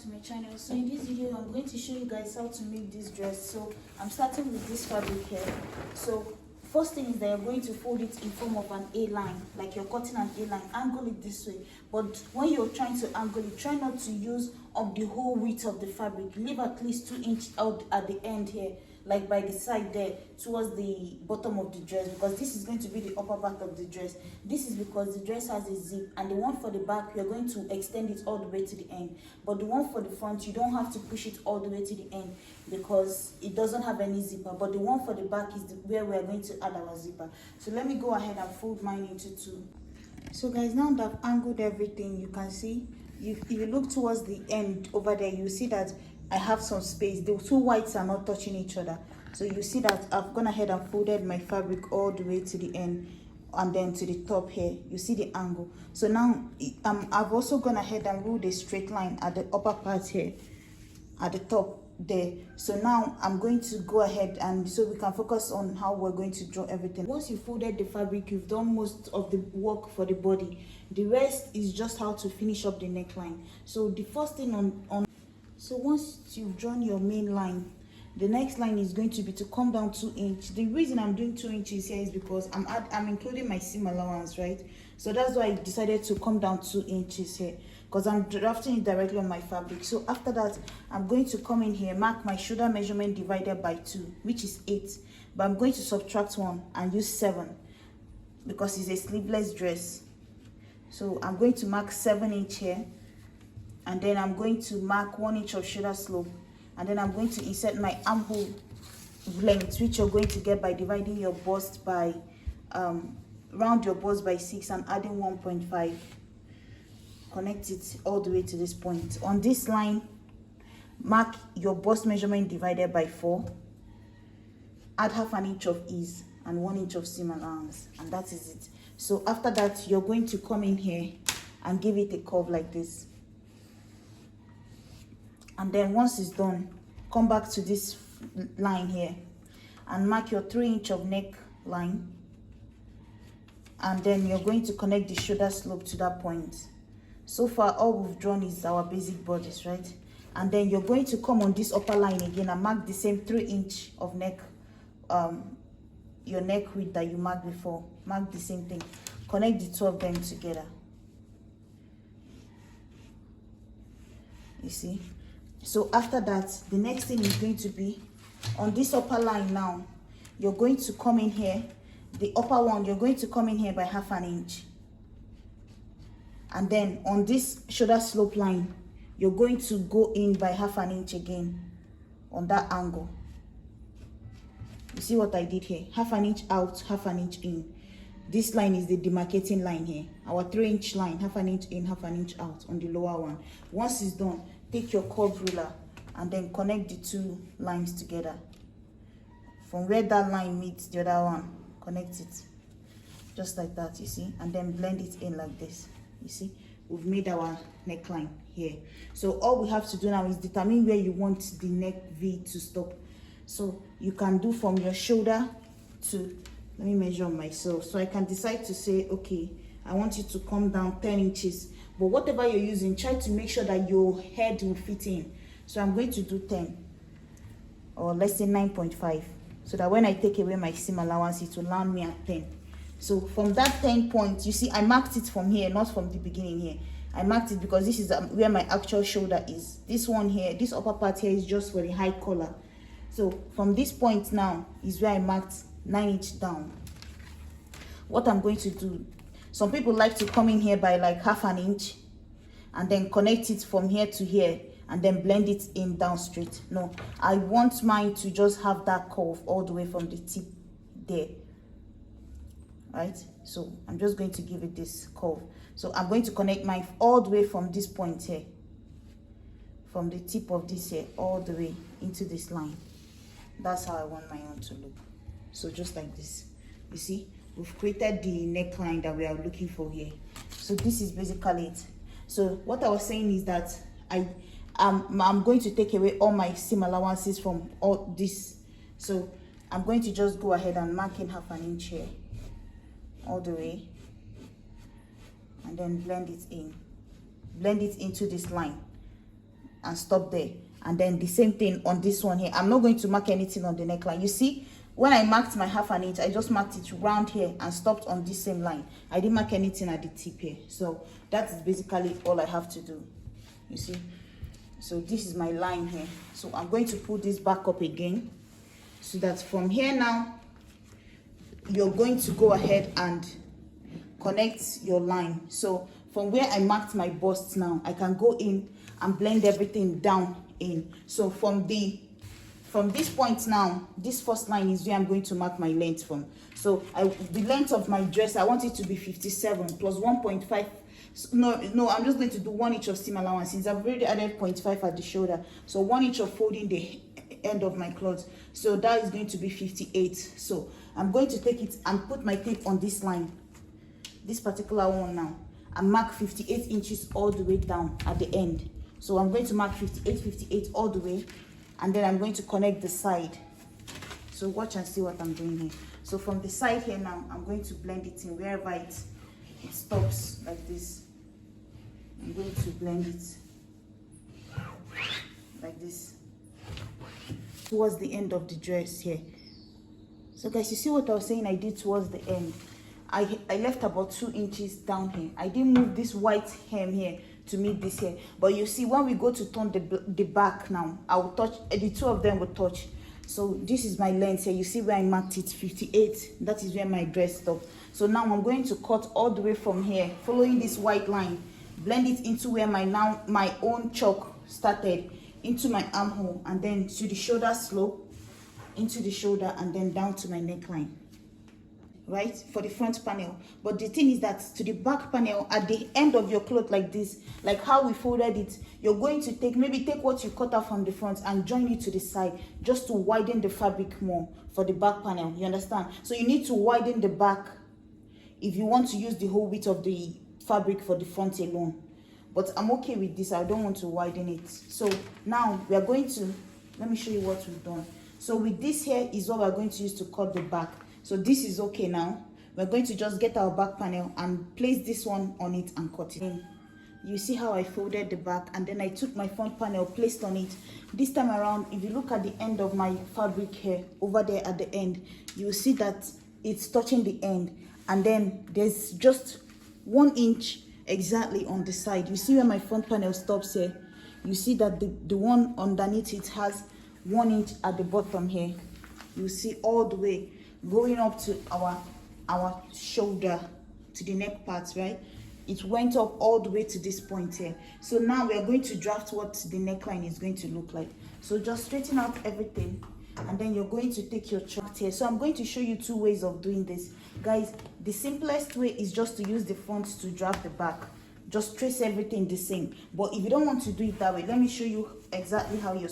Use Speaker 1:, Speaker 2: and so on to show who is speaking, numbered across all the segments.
Speaker 1: to my channel. So in this video I'm going to show you guys how to make this dress. So I'm starting with this fabric here. So first thing is that you're going to fold it in form of an A line, like you're cutting an A line. Angle it this way, but when you're trying to angle it, try not to use up the whole width of the fabric. Leave at least 2 inches out at the end here, like by the side there towards the bottom of the dress, because this is going to be the upper part of the dress. This is because the dress has a zip, and the one for the back you're going to extend it all the way to the end, but the one for the front you don't have to push it all the way to the end because it doesn't have any zipper. But the one for the back is where we're going to add our zipper. So let me go ahead and fold mine into 2. So guys, now that I've angled everything, you can see, if you look towards the end over there, you see that I have some space. The 2 whites are not touching each other. So you see that I've gone ahead and folded my fabric all the way to the end and then to the top here. You see the angle. So now I've also gone ahead and ruled a straight line at the upper part here, at the top there. So now I'm going to go ahead, and so we can focus on how we're going to draw everything. Once you folded the fabric, you've done most of the work for the body. The rest is just how to finish up the neckline. So the first thing so once you've drawn your main line, the next line is going to be to come down 2 inches. The reason I'm doing 2 inches here is because I'm including my seam allowance, right? So that's why I decided to come down 2 inches here, because I'm drafting it directly on my fabric. So after that, I'm going to come in here, mark my shoulder measurement divided by 2, which is 8, but I'm going to subtract 1 and use 7 because it's a sleeveless dress. So I'm going to mark 7 inches here, and then I'm going to mark 1 inch of shoulder slope, and then I'm going to insert my armhole length, which you're going to get by dividing your bust by round your bust by 6 and adding 1.5. Connect it all the way to this point. On this line, mark your bust measurement divided by 4, add half an inch of ease and 1 inch of seam allowance, and that is it. So after that, you're going to come in here and give it a curve like this. And then once it's done, come back to this line here and mark your 3 inch of neck line, and then you're going to connect the shoulder slope to that point. So far all we've drawn is our basic bodice, right? And then you're going to come on this upper line again and mark the same 3 inch of neck, your neck width that you marked before. Mark the same thing, connect the 2 of them together. You see? So after that, the next thing is going to be on this upper line. Now you're going to come in here, the upper one, you're going to come in here by half an inch, and then on this shoulder slope line you're going to go in by half an inch again on that angle. You see what I did here? Half an inch out, half an inch in. This line is the demarcating line here, our 3 inch line, half an inch in, half an inch out on the lower one. Once it's done, take your curve ruler and then connect the 2 lines together. From where that line meets the other one, connect it just like that, you see, and then blend it in like this. You see, we've made our neckline here. So all we have to do now is determine where you want the neck V to stop. So you can do from your shoulder to, let me measure myself, so I can decide to say, okay, I want you to come down 10 inches. But whatever you're using, try to make sure that your head will fit in. So I'm going to do 10, or let's say 9.5, so that when I take away my seam allowance, it will land me at 10. So from that 10 point, you see, I marked it from here, not from the beginning here. I marked it because this is where my actual shoulder is. This one here, this upper part here is just for the high collar. So from this point now is where I marked 9 inches down. What I'm going to do, some people like to come in here by like half an inch and then connect it from here to here and then blend it in down straight. No, I want mine to just have that curve all the way from the tip there, right? So I'm just going to give it this curve. So I'm going to connect mine all the way from this point here, from the tip of this here all the way into this line. That's how I want my own to look. So just like this, you see, we've created the neckline that we are looking for here. So this is basically it. So what I was saying is that I'm going to take away all my seam allowances from all this. So I'm going to just go ahead and mark in half an inch here all the way, and then blend it into this line. and stop there. And then the same thing on this one here. I'm not going to mark anything on the neckline. You see, when I marked my half an inch, I just marked it round here and stopped on this same line. I didn't mark anything at the tip here. So that is basically all I have to do. You see, so this is my line here. So I'm going to pull this back up again, so that from here now, you're going to go ahead and connect your line. So from where I marked my bust now, I can go in and blend everything down in. So from this point now, this first line is where I'm going to mark my length from. So the length of my dress, I want it to be 57 plus 1.5. No, I'm just going to do 1 inch of seam allowance, since I've already added 0.5 at the shoulder. So 1 inch of folding the end of my clothes. So that is going to be 58. So I'm going to take it and put my tape on this line, this particular one now, and mark 58 inches all the way down at the end. So I'm going to mark 58 all the way, and then I'm going to connect the side. So watch and see what I'm doing here. So from the side here now, I'm going to blend it in wherever it stops like this. I'm going to blend it like this towards the end of the dress here. So guys, you see what I was saying I did towards the end? I left about 2 inches down here. I didn't move this white hem here to meet this here. But you see, when we go to turn the back now, I will touch, the two of them will touch. So this is my length here. You see where I marked it, 58. That is where my dress stopped. So now I'm going to cut all the way from here, following this white line, blend it into where my own chalk started, into my armhole, and then to the shoulder slope, into the shoulder, and then down to my neckline, right, for the front panel. But the thing is that to the back panel, at the end of your cloth like this, like how we folded it, you're going to take what you cut out from the front and join it to the side, just to widen the fabric more for the back panel. You understand? So you need to widen the back if you want to use the whole width of the fabric for the front alone. But I'm okay with this. I don't want to widen it. So now we are going to, let me show you what we've done. So with this here is what we're going to use to cut the back. So this is okay now. We're going to just get our back panel and place this one on it and cut it in. You see how I folded the back, and then I took my front panel, placed on it. This time around, if you look at the end of my fabric here, over there at the end, you will see that it's touching the end. And then there's just 1 inch exactly on the side. You see where my front panel stops here? You see that the one underneath it has 1 inch at the bottom here. You see all the way going up to our shoulder, to the neck part, right? It went up all the way to this point here. So now we are going to draft what the neckline is going to look like. So just straighten out everything, and then you're going to take your chart here. So I'm going to show you 2 ways of doing this, guys. The simplest way is just to use the front to draft the back. Just trace everything the same. But if you don't want to do it that way, let me show you exactly how you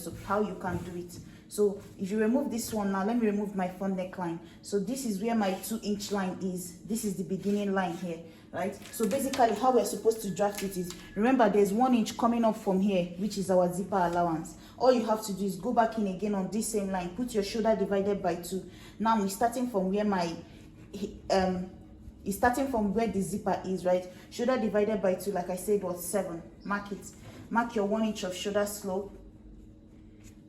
Speaker 1: can do it. So if you remove this one now, let me remove my front neckline. So this is where my 2 inch line is. This is the beginning line here, right? So basically how we're supposed to draft it is, remember there's 1 inch coming up from here, which is our zipper allowance. All you have to do is go back in again on this same line, put your shoulder divided by 2. Now we're starting from where it's starting from where the zipper is, right? Shoulder divided by 2, like I said, was 7. Mark it. Mark your 1 inch of shoulder slope.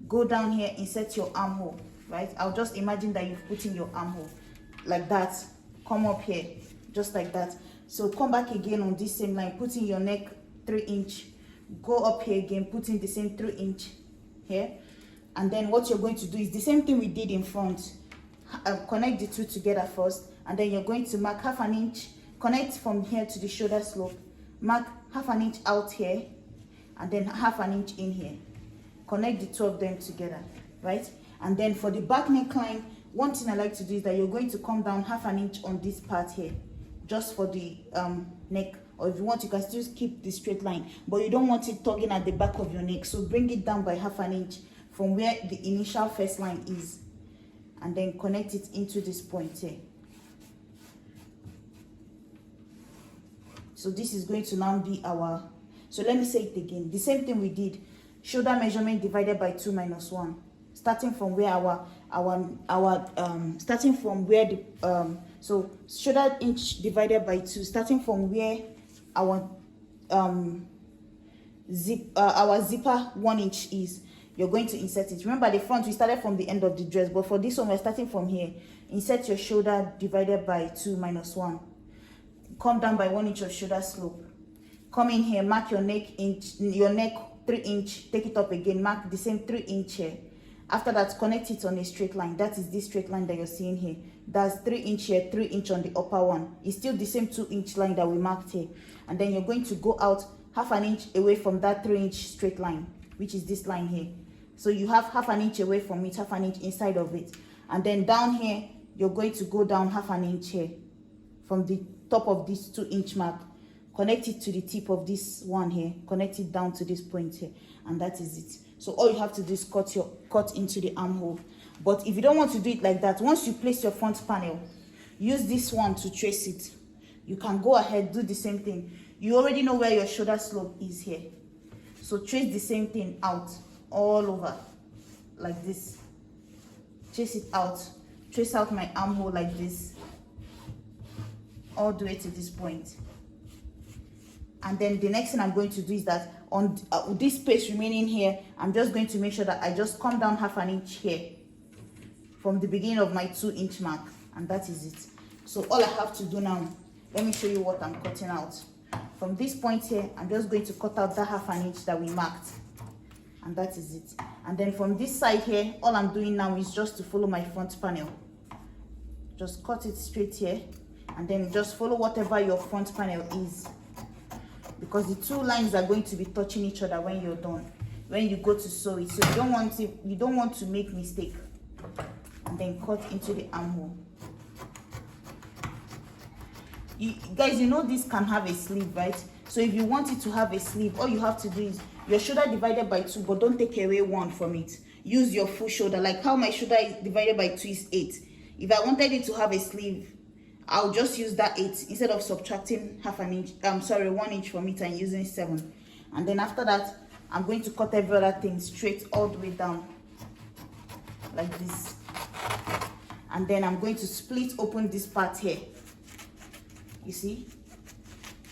Speaker 1: Go down here, insert your armhole, right? I'll just imagine that you've put in your armhole like that. Come up here, just like that. So come back again on this same line, put in your neck 3 inch. Go up here again, put in the same 3 inch here. And then what you're going to do is the same thing we did in front. Connect the 2 together first, and then you're going to mark ½ inch. Connect from here to the shoulder slope. Mark ½ inch out here, and then ½ inch in here. Connect the 2 of them together, right? And then for the back neckline, one thing I like to do is that you're going to come down ½ inch on this part here, just for the neck. Or if you want, you can still keep the straight line, but you don't want it tugging at the back of your neck. So bring it down by ½ inch from where the initial first line is, and then connect it into this point here. So this is going to now be our, so let me say it again. The same thing we did. Shoulder measurement divided by 2 minus 1. Starting from where starting from where the so shoulder inch divided by 2, starting from where our our zipper 1 inch is, you're going to insert it. Remember the front, we started from the end of the dress, but for this one we're starting from here. Insert your shoulder divided by 2 minus 1. Come down by 1 inch of shoulder slope. Come in here, mark your neck 3 inch, take it up again, mark the same 3 inch here. After that, connect it on a straight line. That is this straight line that you're seeing here. That's 3 inch here, 3 inch on the upper one. It's still the same 2 inch line that we marked here. And then you're going to go out half an inch away from that 3 inch straight line, which is this line here. So you have half an inch away from it, half an inch inside of it. And then down here, you're going to go down half an inch here from the top of this 2 inch mark. Connect it to the tip of this one here. Connect it down to this point here. And that is it. So all you have to do is cut into the armhole. But if you don't want to do it like that, once you place your front panel, use this one to trace it. You can go ahead, do the same thing. You already know where your shoulder slope is here. So trace the same thing out all over like this. Trace it out. Trace out my armhole like this. All the way to this point. And then the next thing I'm going to do is that on this space remaining here, I'm just going to make sure that I just come down half an inch here from the beginning of my 2 inch mark, and that is it. So all I have to do now, let me show you what I'm cutting out. From this point here, I'm just going to cut out that half an inch that we marked, and that is it. And then from this side here, all I'm doing now is just to follow my front panel. Just cut it straight here, and then just follow whatever your front panel is, because the 2 lines are going to be touching each other when you're done, when you go to sew it. So you don't want to make mistake. And then cut into the armhole. Guys, you know this can have a sleeve, right? So if you want it to have a sleeve, all you have to do is your shoulder divided by 2, but don't take away 1 from it. Use your full shoulder. Like how my shoulder is divided by 2 is 8. If I wanted it to have a sleeve, I'll just use that 8 instead of subtracting 1 inch from it and using 7. And then after that, I'm going to cut every other thing straight all the way down like this. And then I'm going to split open this part here, you see,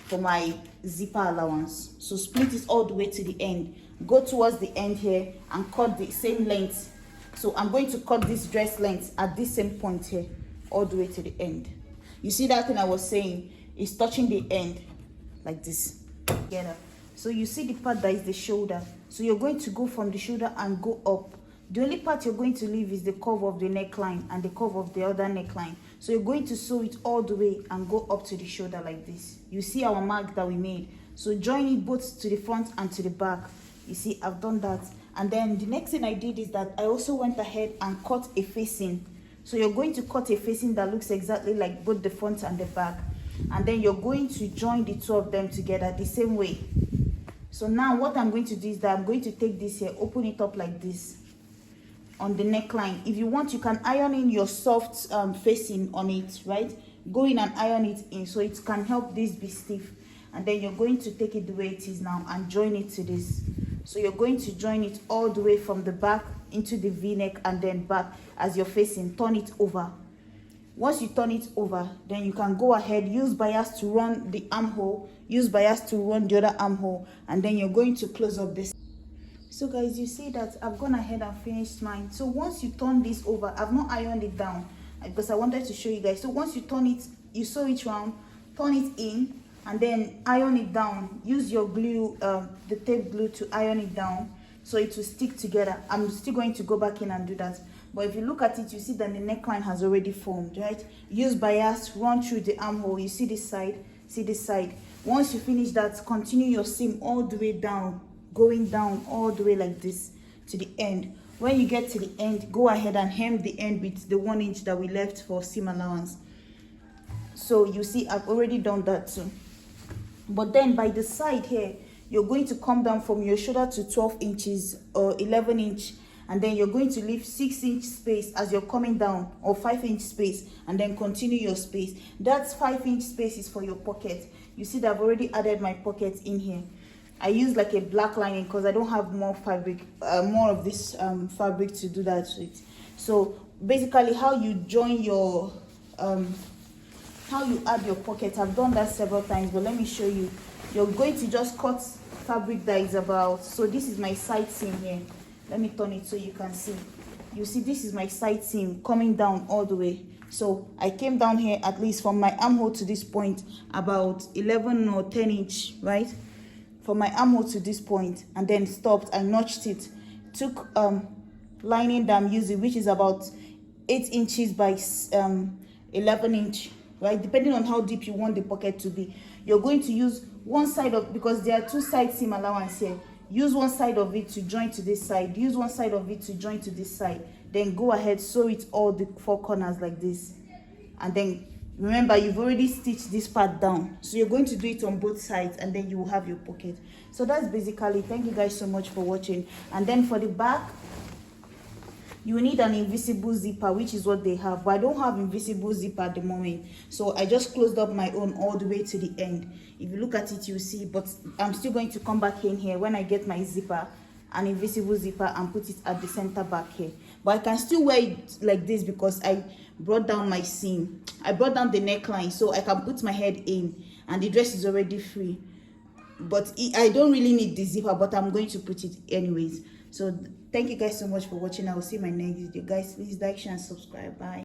Speaker 1: for my zipper allowance. So split it all the way to the end. Go towards the end here and cut the same length. So I'm going to cut this dress length at this same point here all the way to the end. You see that thing I was saying is touching the end like this together. So you see the part that is the shoulder. So you're going to go from the shoulder and go up. The only part you're going to leave is the curve of the neckline and the curve of the other neckline. So you're going to sew it all the way and go up to the shoulder like this. You see our mark that we made. So join it both to the front and to the back. You see, I've done that. And then the next thing I did is that I also went ahead and cut a facing. So you're going to cut a facing that looks exactly like both the front and the back. And then you're going to join the 2 of them together the same way. So now what I'm going to do is that I'm going to take this here, open it up like this on the neckline. If you want, you can iron in your soft facing on it, right? Go in and iron it in so it can help this be stiff. And then you're going to take it the way it is now and join it to this. So you're going to join it all the way from the back into the v-neck and then back as you're facing. Turn it over. Once you turn it over, then you can go ahead, use bias to run the armhole, use bias to run the other armhole, and then you're going to close up this. So guys, you see that I've gone ahead and finished mine. So once you turn this over, I've not ironed it down because I wanted to show you guys. So once you turn it, you sew it round, turn it in, and then iron it down. Use your glue, the tape glue, to iron it down so it will stick together. I'm still going to go back in and do that. But if you look at it, you see that the neckline has already formed, right? Use bias, run through the armhole. You see this side, see this side. Once you finish that, continue your seam all the way down, going down all the way like this to the end. When you get to the end, go ahead and hem the end with the 1 inch that we left for seam allowance. So you see, I've already done that too. But then by the side here, you're going to come down from your shoulder to 12 inches or 11 inch. And then you're going to leave 6 inch space as you're coming down, or 5 inch space, and then continue your space. That 5 inch space is for your pocket. You see that I've already added my pocket in here. I use like a black lining because I don't have more fabric, more of this fabric to do that with. So basically how you join your how you add your pocket. I've done that several times, but let me show you. You're going to just cut fabric that is about, so this is my side seam here. Let me turn it so you can see. You see, this is my side seam coming down all the way. So I came down here at least from my armhole to this point about 11 or 10 inch, right? From my armhole to this point, and then stopped and notched it. Took lining that I'm using, which is about 8 inches by 11 inch, right? Depending on how deep you want the pocket to be. You're going to use one side of, because there are 2 side seam allowance here. Use one side of it to join to this side. Use one side of it to join to this side. Then go ahead, sew it all the 4 corners like this. And then remember, you've already stitched this part down. So you're going to do it on both sides, and then you will have your pocket. So that's basically, thank you guys so much for watching. And then for the back, you will need an invisible zipper, which is what they have, but I don't have invisible zipper at the moment, so I just closed up my own all the way to the end. If you look at it, you'll see, but I'm still going to come back in here when I get my zipper, an invisible zipper, and put it at the center back here. But I can still wear it like this because I brought down my seam. I brought down the neckline, so I can put my head in, and the dress is already free. But I don't really need the zipper, but I'm going to put it anyways. So thank you guys so much for watching. I will see you in my next video. Guys, please like, share, and subscribe. Bye.